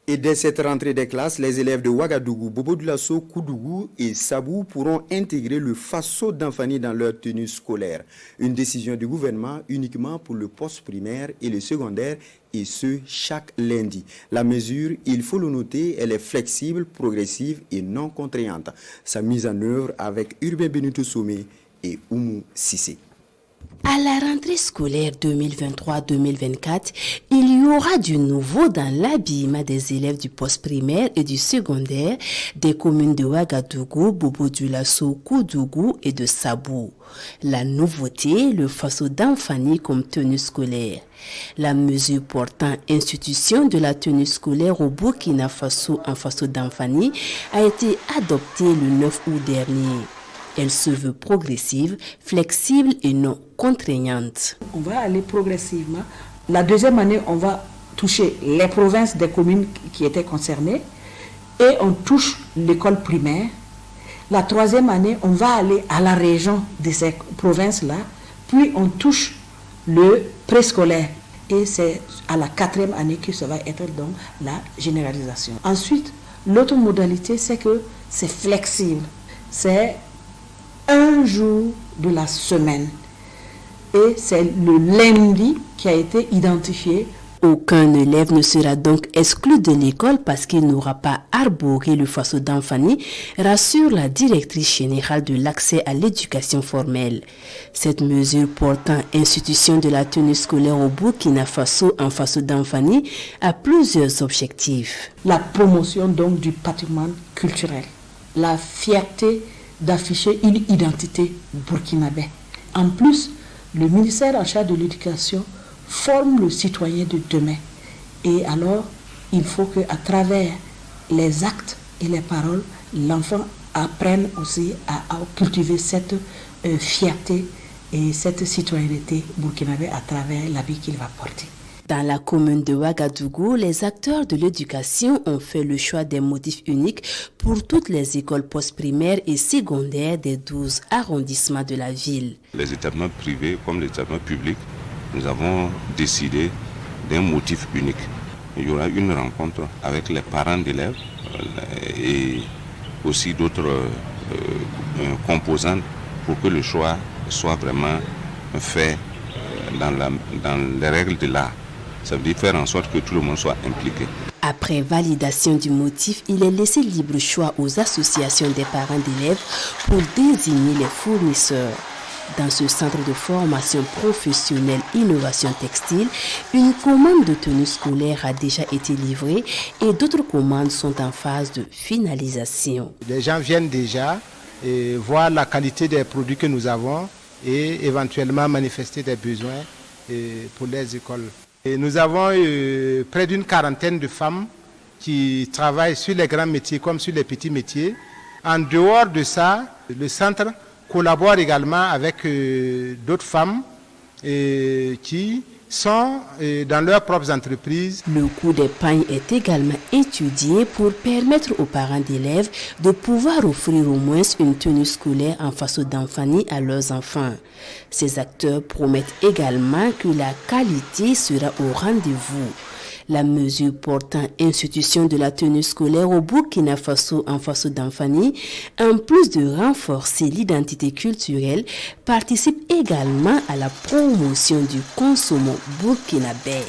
Et dès cette rentrée des classes, les élèves de Ouagadougou, Bobo Dioulasso, Koudougou et Sabou pourront intégrer le Faso d'Anfani dans leur tenue scolaire. Une décision du gouvernement uniquement pour le poste primaire et le secondaire, et ce, chaque lundi. La mesure, il faut le noter, elle est flexible, progressive et non contraignante. Sa mise en œuvre avec Urbain Benito Somé et Oumou Sissé. À la rentrée scolaire 2023-2024, il y aura du nouveau dans l'habillement des élèves du poste primaire et du secondaire des communes de Ouagadougou, Bobo Dioulasso, Koudougou et de Sabou. La nouveauté, le Faso d'Anfani comme tenue scolaire. La mesure portant institution de la tenue scolaire au Burkina Faso en Faso d'Anfani a été adoptée le 9 août dernier. Elle se veut progressive, flexible et non contraignante. On va aller progressivement. La deuxième année, on va toucher les provinces des communes qui étaient concernées et on touche l'école primaire. La troisième année, on va aller à la région de ces provinces-là, puis on touche le préscolaire. Et c'est à la quatrième année que ça va être donc la généralisation. Ensuite, l'autre modalité, c'est que c'est flexible. C'est un jour de la semaine. Et c'est le lundi qui a été identifié. Aucun élève ne sera donc exclu de l'école parce qu'il n'aura pas arboré le Faso d'Anfani, rassure la directrice générale de l'accès à l'éducation formelle. Cette mesure portant institution de la tenue scolaire au Burkina Faso en Faso d'Anfani a plusieurs objectifs. La promotion donc du patrimoine culturel, la fierté d'afficher une identité burkinabé. En plus, le ministère en charge de l'éducation forme le citoyen de demain. Et alors, il faut qu'à travers les actes et les paroles, l'enfant apprenne aussi à cultiver cette fierté et cette citoyenneté burkinabé à travers l'habit qu'il va porter. Dans la commune de Ouagadougou, les acteurs de l'éducation ont fait le choix des motifs uniques pour toutes les écoles postprimaires et secondaires des 12 arrondissements de la ville. Les établissements privés comme les établissements publics, nous avons décidé d'un motif unique. Il y aura une rencontre avec les parents d'élèves et aussi d'autres composantes pour que le choix soit vraiment fait dans les règles de l'art. Ça veut dire faire en sorte que tout le monde soit impliqué. Après validation du motif, il est laissé libre choix aux associations des parents d'élèves pour désigner les fournisseurs. Dans ce centre de formation professionnelle Innovation Textile, une commande de tenue scolaire a déjà été livrée et d'autres commandes sont en phase de finalisation. Les gens viennent déjà voir la qualité des produits que nous avons et éventuellement manifester des besoins pour les écoles. Et nous avons près d'une quarantaine de femmes qui travaillent sur les grands métiers comme sur les petits métiers. En dehors de ça, le centre collabore également avec d'autres femmes qui sont dans leurs propres entreprises. Le coût des pagnes est également étudié pour permettre aux parents d'élèves de pouvoir offrir au moins une tenue scolaire en Faso d'Anfani à leurs enfants. Ces acteurs promettent également que la qualité sera au rendez-vous. La mesure portant institution de la tenue scolaire au Burkina Faso en Faso d'Anfani, en plus de renforcer l'identité culturelle, participe également à la promotion du consommant burkinabé.